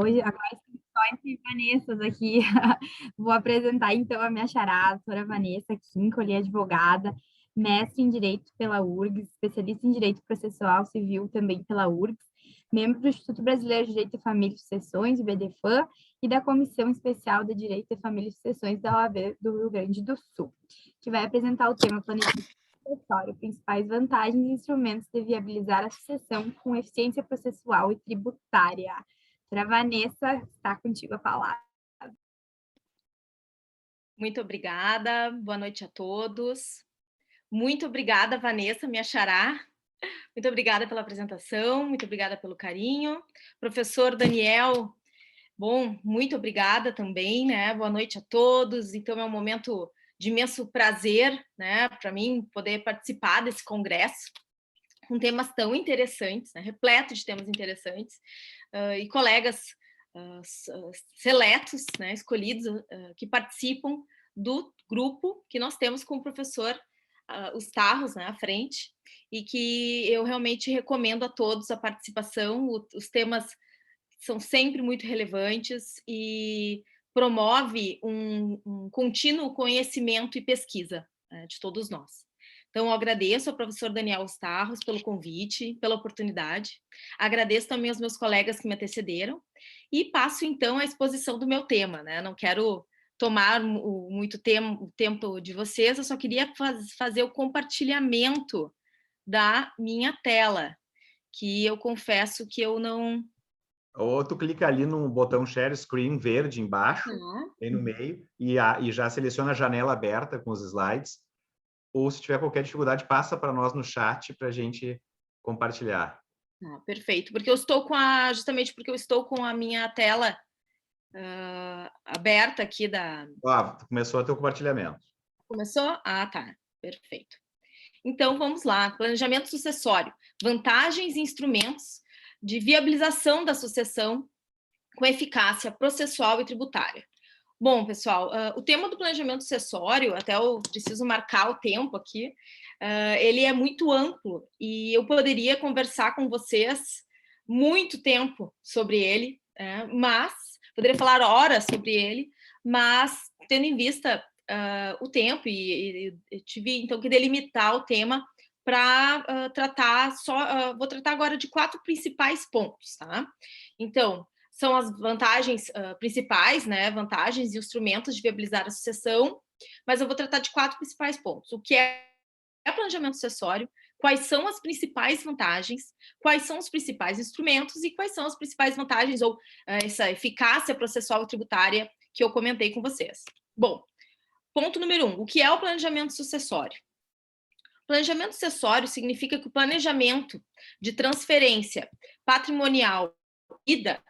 Hoje, agora estamos só entre Vanessas aqui. Vou apresentar então a minha xará, a doutora Vanessa Kincolli, advogada, mestre em Direito pela URGS, especialista em Direito Processual Civil também pela URGS, membro do Instituto Brasileiro de Direito de Família e Sucessões, IBDFAM, e da Comissão Especial de Direito de Família e Sucessões da OAB do Rio Grande do Sul, que vai apresentar o tema planejamento sucessório, principais vantagens e instrumentos de viabilizar a sucessão com eficiência processual e tributária. Para Vanessa, está contigo a palavra. Muito obrigada, boa noite a todos. Muito obrigada, Vanessa, minha xará. Muito obrigada pela apresentação, muito obrigada pelo carinho. Professor Daniel, bom, muito obrigada também, né? Boa noite a todos. Então, é um momento de imenso prazer, né, para mim poder participar desse congresso com temas tão interessantes, né, repleto de temas interessantes, e colegas seletos, né, escolhidos, que participam do grupo que nós temos com o professor os Tarros, né, à frente, e que eu realmente recomendo a todos a participação. Os temas são sempre muito relevantes e promove um contínuo conhecimento e pesquisa de todos nós. Então, eu agradeço ao professor Daniel Starros pelo convite, pela oportunidade. Agradeço também aos meus colegas que me antecederam e passo, então, à exposição do meu tema, né? Não quero tomar muito tempo de vocês, eu só queria fazer o compartilhamento da minha tela, que eu confesso que eu não... Ou tu clica ali no botão Share Screen verde embaixo, aí no meio, e já seleciona a janela aberta com os slides. Ou se tiver qualquer dificuldade, passa para nós no chat para a gente compartilhar. Perfeito, porque eu estou justamente porque eu estou com a minha tela aberta aqui da... Começou a ter o compartilhamento. Começou? Tá, perfeito. Então, vamos lá. Planejamento sucessório. Vantagens e instrumentos de viabilização da sucessão com eficácia processual e tributária. Bom, pessoal, o tema do planejamento sucessório, até eu preciso marcar o tempo aqui, ele é muito amplo e eu poderia conversar com vocês muito tempo sobre ele, mas poderia falar horas sobre ele, mas tendo em vista o tempo e tive então que delimitar o tema para tratar vou tratar agora de 4 principais pontos, tá? Então, são as vantagens principais, né? Vantagens e instrumentos de viabilizar a sucessão, mas eu vou tratar de 4 principais pontos. O que é planejamento sucessório, quais são as principais vantagens, quais são os principais instrumentos e quais são as principais vantagens ou essa eficácia processual e tributária que eu comentei com vocês. Bom, ponto número 1, o que é o planejamento sucessório? Planejamento sucessório significa que o planejamento de transferência patrimonial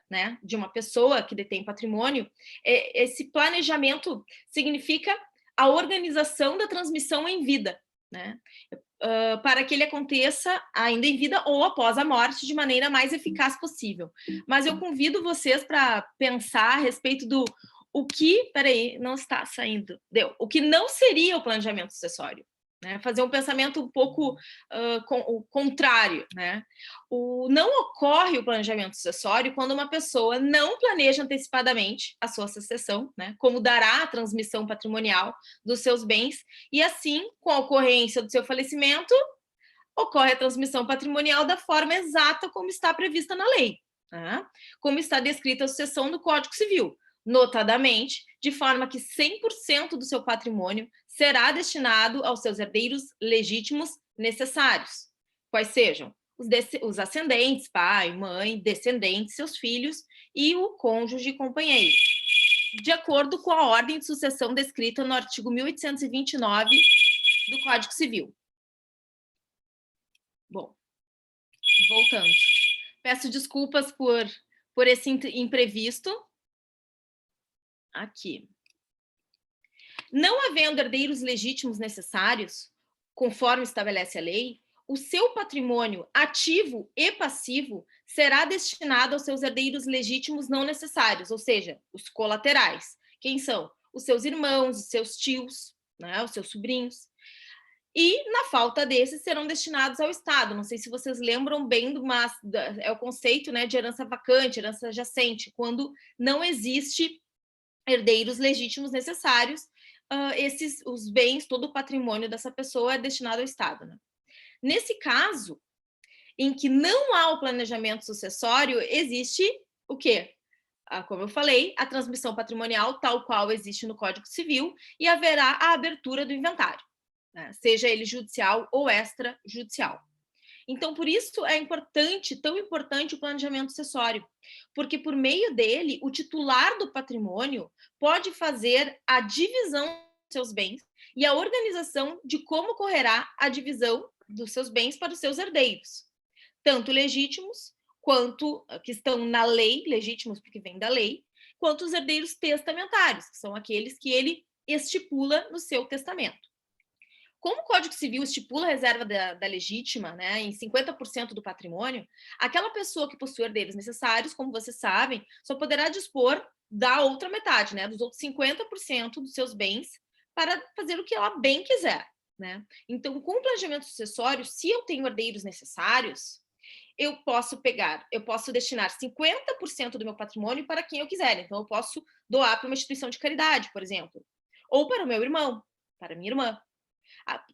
né, de uma pessoa que detém patrimônio, esse planejamento significa a organização da transmissão em vida, né, para que ele aconteça ainda em vida ou após a morte de maneira mais eficaz possível. Mas eu convido vocês para pensar a respeito do peraí, não está saindo, o que não seria o planejamento sucessório. Né, fazer um pensamento um pouco contrário. Né? Não ocorre o planejamento sucessório quando uma pessoa não planeja antecipadamente a sua sucessão, né, como dará a transmissão patrimonial dos seus bens, e assim, com a ocorrência do seu falecimento, ocorre a transmissão patrimonial da forma exata como está prevista na lei, né? Como está descrita a sucessão no Código Civil, notadamente, de forma que 100% do seu patrimônio será destinado aos seus herdeiros legítimos necessários, quais sejam os ascendentes, pai, mãe, descendentes, seus filhos e o cônjuge companheiro, de acordo com a ordem de sucessão descrita no artigo 1829 do Código Civil. Bom, voltando. Peço desculpas por esse imprevisto. Aqui. Não havendo herdeiros legítimos necessários, conforme estabelece a lei, o seu patrimônio ativo e passivo será destinado aos seus herdeiros legítimos não necessários, ou seja, os colaterais. Quem são? Os seus irmãos, os seus tios, né, os seus sobrinhos. E, na falta desses, serão destinados ao Estado. Não sei se vocês lembram bem, é o conceito, né, de herança vacante, herança adjacente, quando não existe herdeiros legítimos necessários, os bens, todo o patrimônio dessa pessoa é destinado ao Estado. Né? Nesse caso, em que não há o planejamento sucessório, existe o quê? Como eu falei, a transmissão patrimonial, tal qual existe no Código Civil, e haverá a abertura do inventário, né? Seja ele judicial ou extrajudicial. Então, por isso é importante, tão importante o planejamento sucessório, porque por meio dele, o titular do patrimônio pode fazer a divisão dos seus bens e a organização de como ocorrerá a divisão dos seus bens para os seus herdeiros, tanto legítimos, quanto que estão na lei, legítimos porque vem da lei, quanto os herdeiros testamentários, que são aqueles que ele estipula no seu testamento. Como o Código Civil estipula a reserva da legítima, né, em 50% do patrimônio, aquela pessoa que possui herdeiros necessários, como vocês sabem, só poderá dispor da outra metade, né, dos outros 50% dos seus bens, para fazer o que ela bem quiser. Né? Então, com o planejamento sucessório, se eu tenho herdeiros necessários, eu posso destinar 50% do meu patrimônio para quem eu quiser. Então, eu posso doar para uma instituição de caridade, por exemplo, ou para o meu irmão, para a minha irmã.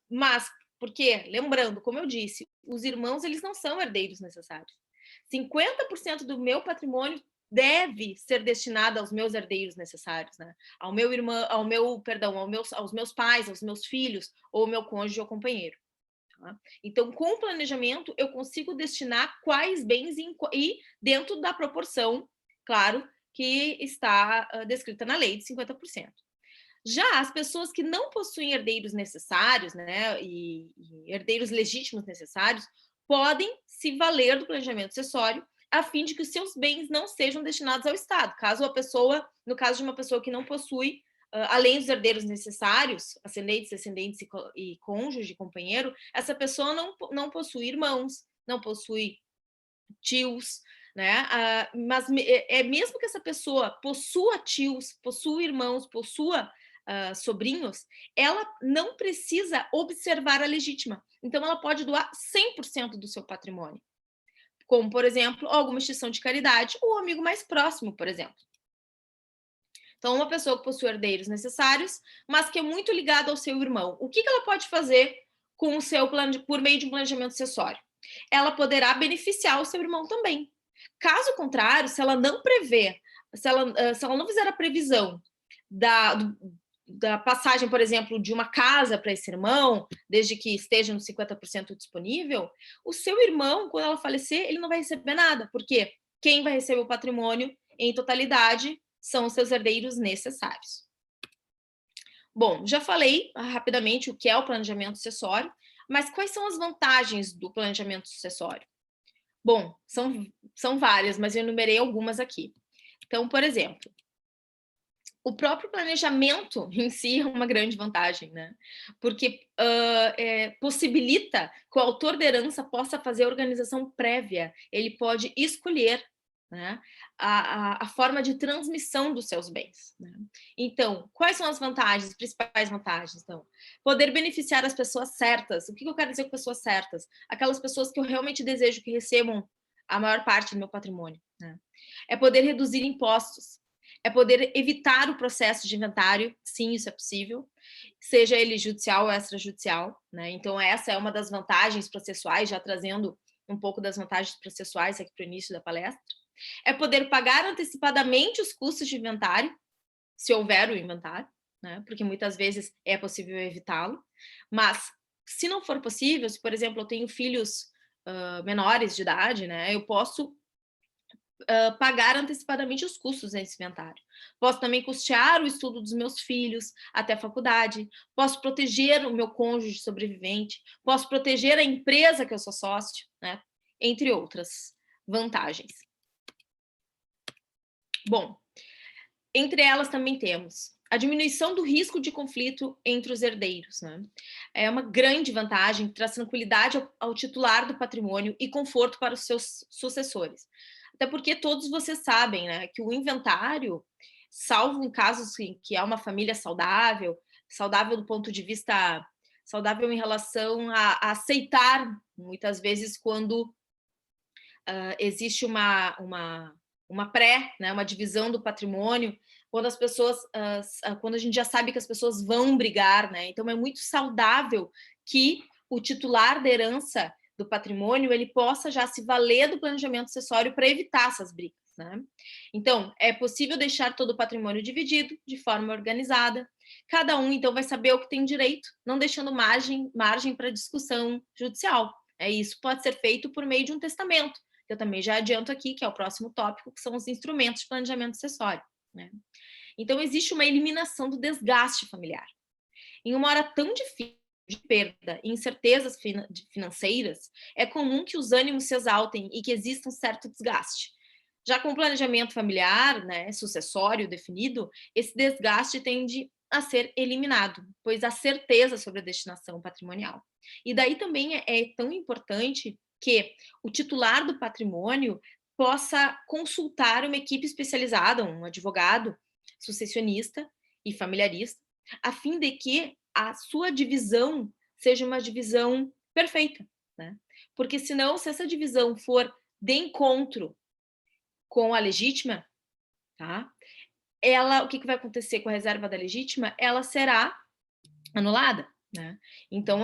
Mas, porque, lembrando, como eu disse, os irmãos, eles não são herdeiros necessários. 50% do meu patrimônio deve ser destinado aos meus herdeiros necessários, né? Ao meu irmão, aos meus pais, aos meus filhos, ou ao meu cônjuge ou companheiro. Tá? Então, com o planejamento, eu consigo destinar quais bens e dentro da proporção, claro, que está descrita na lei de 50%. Já as pessoas que não possuem herdeiros necessários, né, e herdeiros legítimos necessários, podem se valer do planejamento sucessório a fim de que os seus bens não sejam destinados ao Estado. No caso de uma pessoa que não possui, além dos herdeiros necessários, ascendentes, descendentes e cônjuge, companheiro, essa pessoa não possui irmãos, não possui tios, né? Mas mesmo que essa pessoa possua tios, possua irmãos, possua sobrinhos, ela não precisa observar a legítima. Então, ela pode doar 100% do seu patrimônio. Como, por exemplo, alguma instituição de caridade ou um amigo mais próximo, por exemplo. Então, uma pessoa que possui herdeiros necessários, mas que é muito ligada ao seu irmão, o que ela pode fazer com o seu por meio de um planejamento sucessório? Ela poderá beneficiar o seu irmão também. Caso contrário, se ela não prever, se ela não fizer a previsão da passagem, por exemplo, de uma casa para esse irmão, desde que esteja no 50% disponível, o seu irmão, quando ela falecer, ele não vai receber nada, porque quem vai receber o patrimônio em totalidade são os seus herdeiros necessários. Bom, já falei rapidamente o que é o planejamento sucessório, mas quais são as vantagens do planejamento sucessório? Bom, são várias, mas eu enumerei algumas aqui. Então, por exemplo, o próprio planejamento em si é uma grande vantagem, né? Porque possibilita que o autor da herança possa fazer a organização prévia, ele pode escolher, né, a forma de transmissão dos seus bens. Né? Então, quais são as vantagens, as principais vantagens? Então, poder beneficiar as pessoas certas. O que eu quero dizer com pessoas certas? Aquelas pessoas que eu realmente desejo que recebam a maior parte do meu patrimônio. Né? É poder reduzir impostos. É poder evitar o processo de inventário, sim, isso é possível, seja ele judicial ou extrajudicial, né? Então, essa é uma das vantagens processuais, já trazendo um pouco das vantagens processuais aqui para o início da palestra. É poder pagar antecipadamente os custos de inventário, se houver o inventário, né? Porque muitas vezes é possível evitá-lo, mas se não for possível, se, por exemplo, eu tenho filhos menores de idade, né? Eu posso pagar antecipadamente os custos desse inventário. Posso também custear o estudo dos meus filhos até a faculdade, posso proteger o meu cônjuge sobrevivente, posso proteger a empresa que eu sou sócio, né? Entre outras vantagens. Bom, entre elas também temos a diminuição do risco de conflito entre os herdeiros. Né? É uma grande vantagem, traz tranquilidade ao titular do patrimônio e conforto para os seus sucessores. Até porque todos vocês sabem, né, que o inventário, salvo em casos em que há uma família saudável do ponto de vista saudável em relação a aceitar, muitas vezes, quando existe uma pré, né, uma divisão do patrimônio, quando as pessoas, quando a gente já sabe que as pessoas vão brigar, né? Então é muito saudável que o titular da herança do patrimônio ele possa já se valer do planejamento sucessório para evitar essas brigas, né? Então é possível deixar todo o patrimônio dividido de forma organizada. Cada um então vai saber o que tem direito, não deixando margem para discussão judicial. Isso pode ser feito por meio de um testamento. Eu também já adianto aqui, que é o próximo tópico, que são os instrumentos de planejamento sucessório, né? Então, existe uma eliminação do desgaste familiar. Em uma hora tão difícil de perda e incertezas financeiras, é comum que os ânimos se exaltem e que exista um certo desgaste. Já com o planejamento familiar, né, sucessório definido, esse desgaste tende a ser eliminado, pois há certeza sobre a destinação patrimonial. E daí também é tão importante que o titular do patrimônio possa consultar uma equipe especializada, um advogado sucessionista e familiarista, a fim de que a sua divisão seja uma divisão perfeita, né? Porque senão, se essa divisão for de encontro com a legítima, tá? O que vai acontecer com a reserva da legítima? Ela será anulada, né? Então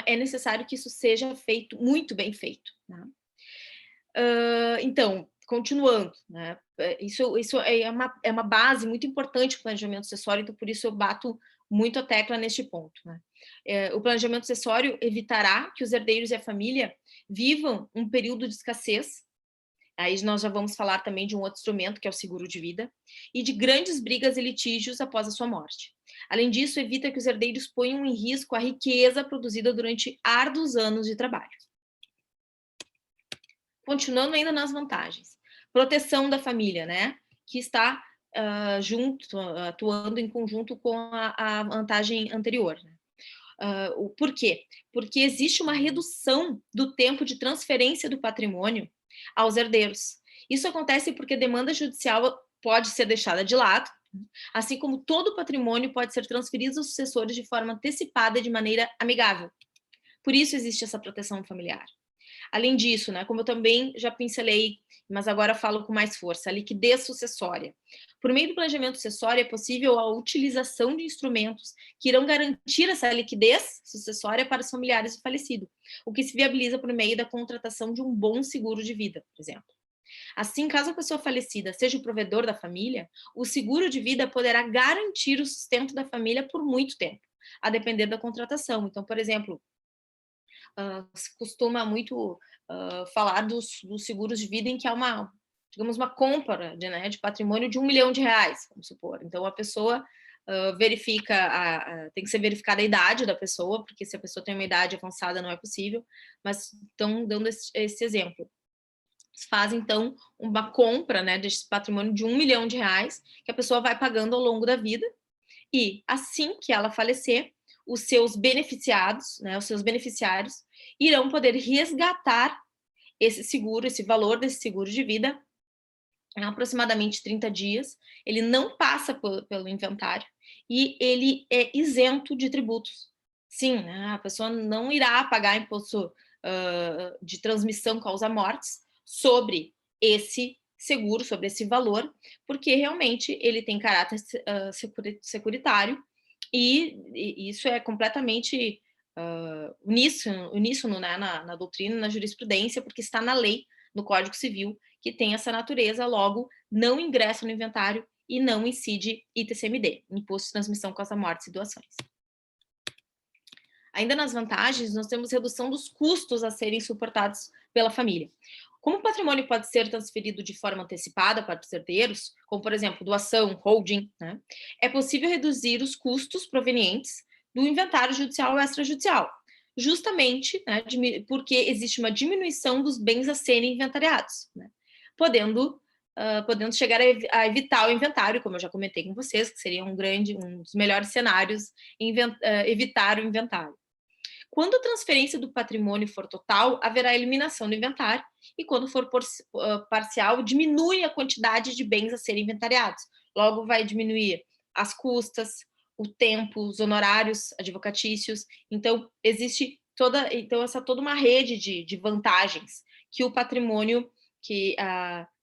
é necessário que isso seja feito, muito bem feito, né? Então, continuando, né? Isso é uma base muito importante para o planejamento sucessório, então por isso eu bato muito a tecla neste ponto, né? O planejamento sucessório evitará que os herdeiros e a família vivam um período de escassez. Aí nós já vamos falar também de um outro instrumento, que é o seguro de vida, e de grandes brigas e litígios após a sua morte. Além disso, evita que os herdeiros ponham em risco a riqueza produzida durante árduos anos de trabalho. Continuando ainda nas vantagens. Proteção da família, né? Que está atuando em conjunto com a vantagem anterior. Né? Por quê? Porque existe uma redução do tempo de transferência do patrimônio aos herdeiros. Isso acontece porque a demanda judicial pode ser deixada de lado, assim como todo o patrimônio pode ser transferido aos sucessores de forma antecipada e de maneira amigável. Por isso existe essa proteção familiar. Além disso, né, como eu também já pincelei, mas agora falo com mais força, a liquidez sucessória. Por meio do planejamento sucessório, é possível a utilização de instrumentos que irão garantir essa liquidez sucessória para os familiares do falecido, o que se viabiliza por meio da contratação de um bom seguro de vida, por exemplo. Assim, caso a pessoa falecida seja o provedor da família, o seguro de vida poderá garantir o sustento da família por muito tempo, a depender da contratação. Então, por exemplo, se costuma muito falar dos seguros de vida em que há uma compra de patrimônio de R$1 milhão, vamos supor. Então, a pessoa verifica, tem que ser verificada a idade da pessoa, porque se a pessoa tem uma idade avançada não é possível, mas estão dando esse exemplo. Faz, então, uma compra, né, desse patrimônio de R$1 milhão, que a pessoa vai pagando ao longo da vida, e assim que ela falecer, os seus beneficiados, né, os seus beneficiários, irão poder resgatar esse seguro, esse valor desse seguro de vida, em aproximadamente 30 dias. Ele não passa pelo inventário e ele é isento de tributos. Sim, né, a pessoa não irá pagar imposto de transmissão causa-mortes sobre esse seguro, sobre esse valor, porque realmente ele tem caráter securitário e isso é completamente uníssono, né, na doutrina, na jurisprudência, porque está na lei, no Código Civil, que tem essa natureza, logo não ingressa no inventário e não incide ITCMD, Imposto de Transmissão Causa-Mortes e Doações. Ainda nas vantagens, nós temos redução dos custos a serem suportados pela família. Como o patrimônio pode ser transferido de forma antecipada para os herdeiros, como, por exemplo, doação, holding, né, é possível reduzir os custos provenientes do inventário judicial ou extrajudicial, justamente, né, porque existe uma diminuição dos bens a serem inventariados, né, podendo chegar a evitar o inventário, como eu já comentei com vocês, que seria um dos melhores cenários, evitar o inventário. Quando a transferência do patrimônio for total, haverá eliminação do inventário, e quando for parcial, diminui a quantidade de bens a serem inventariados. Logo, vai diminuir as custas, o tempo, os honorários advocatícios. Então, existe toda uma rede de vantagens que o patrimônio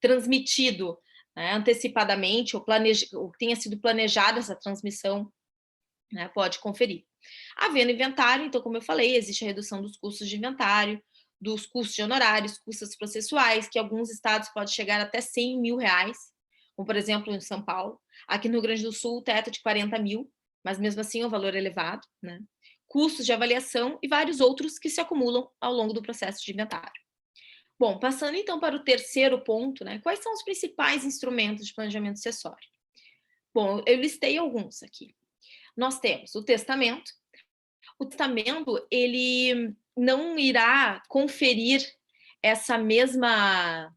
transmitido, né, antecipadamente, ou tenha sido planejada essa transmissão, né, pode conferir. Havendo inventário, então, como eu falei, existe a redução dos custos de inventário, dos custos de honorários, custos processuais, que alguns estados podem chegar até 100 mil reais, como, por exemplo, em São Paulo. Aqui no Rio Grande do Sul, o teto é de 40 mil, mas mesmo assim é um valor elevado, né? Custos de avaliação e vários outros que se acumulam ao longo do processo de inventário. Bom, passando então para o terceiro ponto, né? Quais são os principais instrumentos de planejamento sucessório? Bom, eu listei alguns aqui. Nós temos o testamento. O testamento, ele não irá conferir essa mesma...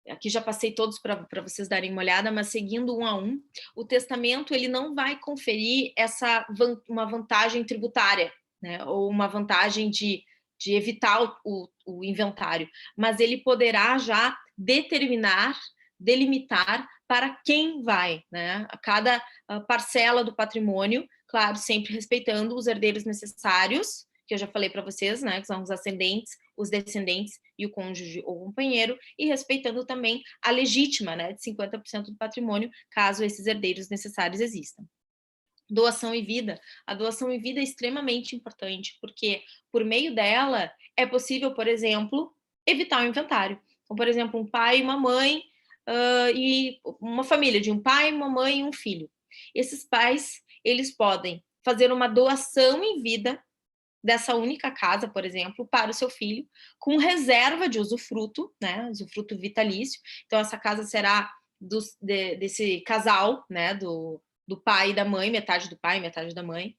Aqui já passei todos para vocês darem uma olhada, mas seguindo um a um, o testamento ele não vai conferir uma vantagem tributária, né? Ou uma vantagem de evitar o inventário, mas ele poderá já delimitar para quem vai, né? A cada parcela do patrimônio, claro, sempre respeitando os herdeiros necessários, que eu já falei para vocês, né? Que são os ascendentes, os descendentes e o cônjuge ou companheiro, e respeitando também a legítima, né? De 50% do patrimônio, caso esses herdeiros necessários existam. Doação em vida. A doação em vida é extremamente importante, porque por meio dela é possível, por exemplo, evitar o inventário. Então, por exemplo, um pai e uma mãe, e uma família de um pai, uma mãe e um filho. Esses pais, eles podem fazer uma doação em vida dessa única casa, por exemplo, para o seu filho, com reserva de usufruto, né, usufruto vitalício. Então, essa casa será desse casal, né, do pai e da mãe, metade do pai, metade da mãe,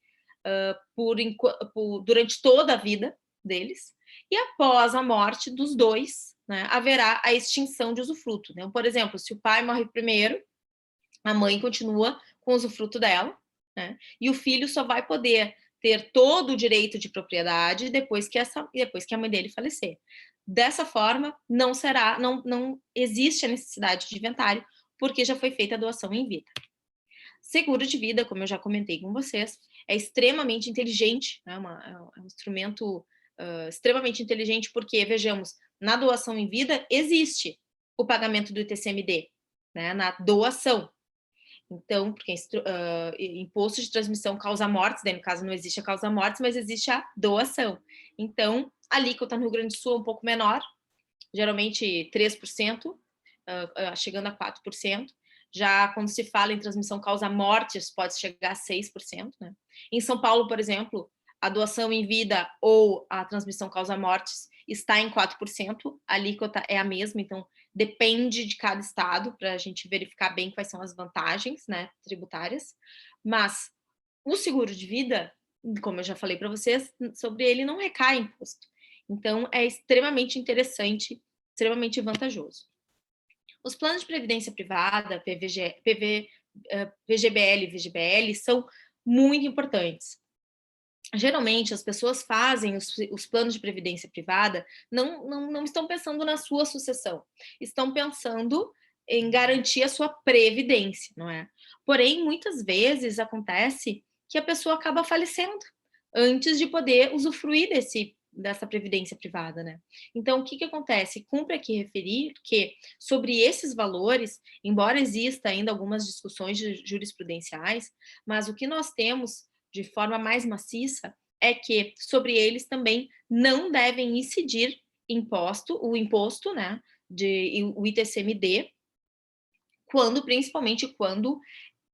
durante toda a vida deles, e após a morte dos dois, né, haverá a extinção de usufruto. Então, por exemplo, se o pai morre primeiro, a mãe continua com o usufruto dela, né, e o filho só vai poder ter todo o direito de propriedade depois que a mãe dele falecer. Dessa forma, não existe a necessidade de inventário, porque já foi feita a doação em vida. Seguro de vida, como eu já comentei com vocês, é extremamente inteligente, né? É um instrumento extremamente inteligente, porque, vejamos, na doação em vida existe o pagamento do ITCMD, né? Na doação. Então, porque imposto de transmissão causa mortes, daí no caso não existe a causa mortes, mas existe a doação. Então, a alíquota no Rio Grande do Sul é um pouco menor, geralmente 3%, chegando a 4%. Já quando se fala em transmissão causa mortes, pode chegar a 6%. Né? Em São Paulo, por exemplo, a doação em vida ou a transmissão causa mortes está em 4%, a alíquota é a mesma, então depende de cada estado para a gente verificar bem quais são as vantagens, né, tributárias. Mas o seguro de vida, como eu já falei para vocês, sobre ele não recai imposto. Então é extremamente interessante, extremamente vantajoso. Os planos de previdência privada, PGBL e VGBL, são muito importantes. Geralmente, as pessoas fazem os planos de previdência privada, não estão pensando na sua sucessão, estão pensando em garantir a sua previdência, não é? Porém, muitas vezes acontece que a pessoa acaba falecendo antes de poder usufruir dessa previdência privada, né? Então, o que acontece? Cumpre aqui referir que, sobre esses valores, embora exista ainda algumas discussões jurisprudenciais, mas o que nós temos de forma mais maciça é que sobre eles também não devem incidir o imposto, né, o ITCMD, principalmente quando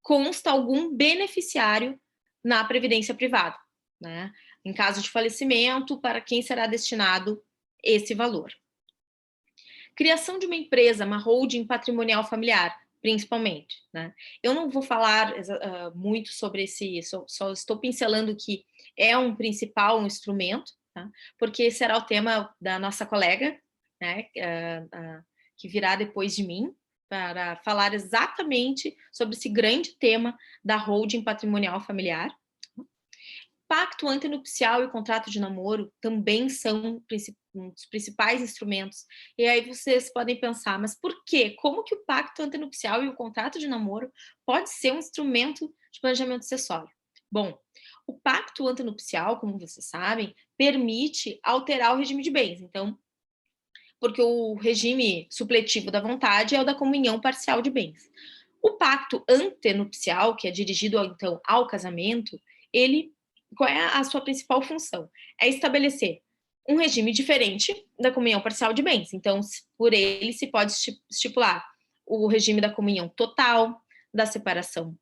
consta algum beneficiário na previdência privada, né? Em caso de falecimento, para quem será destinado esse valor. Criação de uma empresa, uma holding patrimonial familiar, principalmente, né? Eu não vou falar muito sobre só estou pincelando que é um principal instrumento, tá? Porque será o tema da nossa colega, né, que virá depois de mim, para falar exatamente sobre esse grande tema da holding patrimonial familiar. Pacto antenupcial e contrato de namoro também são um dos principais instrumentos. E aí vocês podem pensar, mas por quê? Como que o pacto antenupcial e o contrato de namoro pode ser um instrumento de planejamento sucessório? Bom, o pacto antenupcial, como vocês sabem, permite alterar o regime de bens. Então, porque o regime supletivo da vontade é o da comunhão parcial de bens. O pacto antenupcial, que é dirigido, então, ao casamento, qual é a sua principal função? É estabelecer um regime diferente da comunhão parcial de bens. Então, por ele se pode estipular o regime da comunhão total, da separação,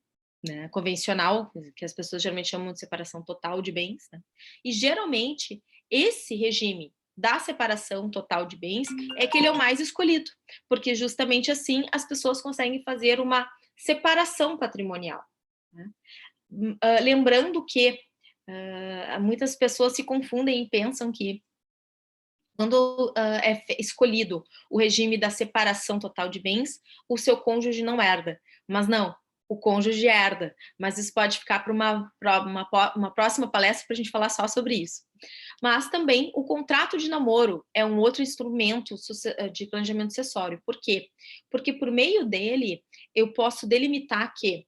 né, convencional, que as pessoas geralmente chamam de separação total de bens, né? E geralmente esse regime da separação total de bens é que ele é o mais escolhido, porque justamente assim as pessoas conseguem fazer uma separação patrimonial, né? Lembrando que muitas pessoas se confundem e pensam que quando é escolhido o regime da separação total de bens, o seu cônjuge não herda. Mas não, o cônjuge herda. Mas isso pode ficar para uma próxima palestra para a gente falar só sobre isso. Mas também o contrato de namoro é um outro instrumento de planejamento sucessório. Por quê? Porque por meio dele eu posso delimitar que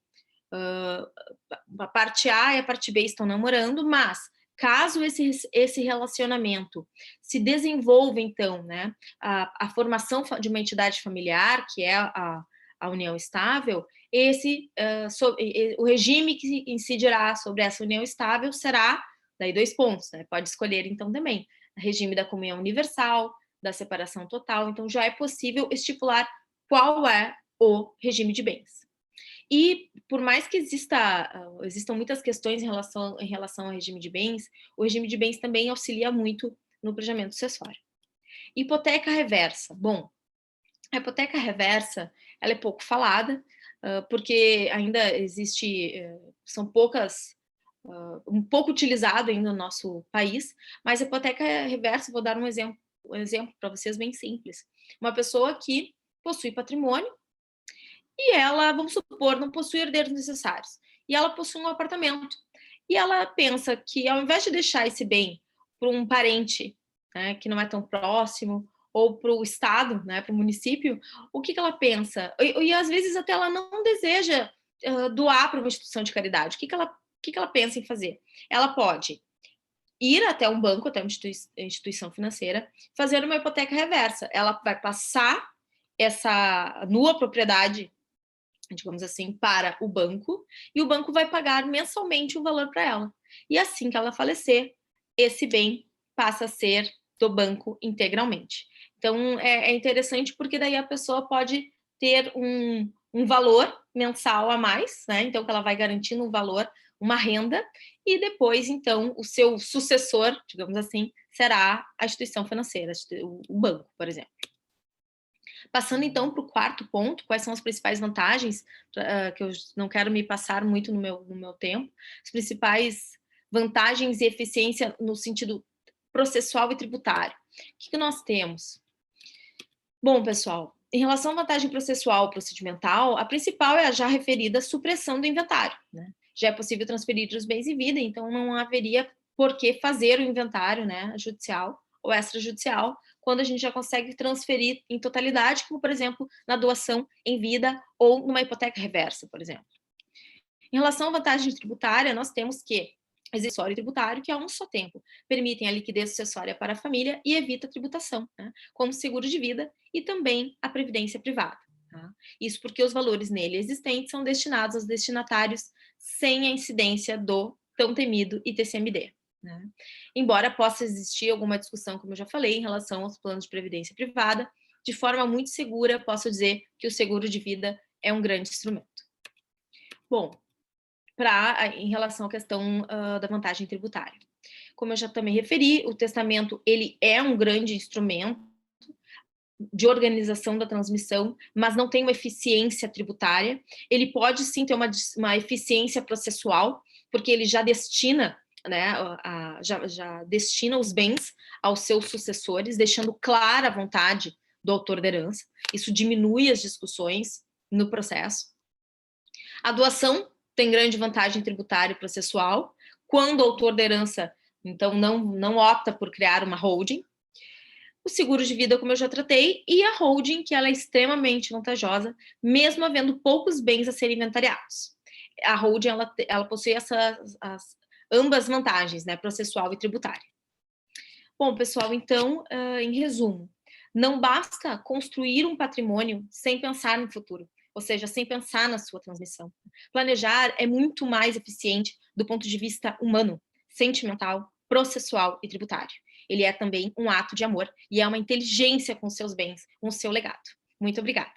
a parte A e a parte B estão namorando, mas caso esse relacionamento se desenvolva, então, né, a formação de uma entidade familiar, que é a união estável, o regime que incidirá sobre essa união estável será, daí 2 pontos, né? Pode escolher, então, também, regime da comunhão universal, da separação total, então já é possível estipular qual é o regime de bens. E por mais que existam muitas questões em relação ao regime de bens, o regime de bens também auxilia muito no planejamento sucessório. Hipoteca reversa. Bom, a hipoteca reversa ela é pouco falada, porque ainda são poucas, um pouco utilizado ainda no nosso país, mas a hipoteca reversa, vou dar um exemplo para vocês bem simples. Uma pessoa que possui patrimônio, e ela, vamos supor, não possui herdeiros necessários. E ela possui um apartamento. E ela pensa que, ao invés de deixar esse bem para um parente, né, que não é tão próximo, ou para o estado, né, para o município, o que ela pensa? E às vezes até ela não deseja doar para uma instituição de caridade. O que ela pensa em fazer? Ela pode ir até um banco, até uma instituição financeira, fazer uma hipoteca reversa. Ela vai passar essa nua propriedade, digamos assim, para o banco, e o banco vai pagar mensalmente um valor para ela. E assim que ela falecer, esse bem passa a ser do banco integralmente. Então, é interessante porque daí a pessoa pode ter um valor mensal a mais, né? Então, que ela vai garantindo um valor, uma renda, e depois, então, o seu sucessor, digamos assim, será a instituição financeira, o banco, por exemplo. Passando, então, para o quarto ponto, quais são as principais vantagens, que eu não quero me passar muito no meu tempo, as principais vantagens e eficiência no sentido processual e tributário. O que nós temos? Bom, pessoal, em relação à vantagem processual procedimental, a principal é a já referida supressão do inventário, né? Já é possível transferir os bens em vida, então não haveria por que fazer o inventário, né, judicial ou extrajudicial, quando a gente já consegue transferir em totalidade, como, por exemplo, na doação em vida ou numa hipoteca reversa, por exemplo. Em relação à vantagem tributária, nós temos que acessório tributário, que a um só tempo permitem a liquidez sucessória para a família e evita a tributação, né, como seguro de vida e também a previdência privada. Tá? Isso porque os valores nele existentes são destinados aos destinatários sem a incidência do tão temido ITCMD. Né? Embora possa existir alguma discussão, como eu já falei, em relação aos planos de previdência privada, de forma muito segura, posso dizer que o seguro de vida é um grande instrumento. Bom, em relação à questão da vantagem tributária. Como eu já também referi, o testamento ele é um grande instrumento de organização da transmissão, mas não tem uma eficiência tributária. Ele pode sim ter uma eficiência processual, porque ele já destina, né, já destina os bens aos seus sucessores, deixando clara a vontade do autor da herança. Isso diminui as discussões no processo. A doação tem grande vantagem tributária e processual, quando o autor da herança, então, não opta por criar uma holding. O seguro de vida, como eu já tratei, e a holding, que ela é extremamente vantajosa, mesmo havendo poucos bens a serem inventariados. a holding ela possui ambas vantagens, né, processual e tributária. Bom, pessoal, então, em resumo, não basta construir um patrimônio sem pensar no futuro, ou seja, sem pensar na sua transmissão. Planejar é muito mais eficiente do ponto de vista humano, sentimental, processual e tributário. Ele é também um ato de amor e é uma inteligência com seus bens, com o seu legado. Muito obrigada.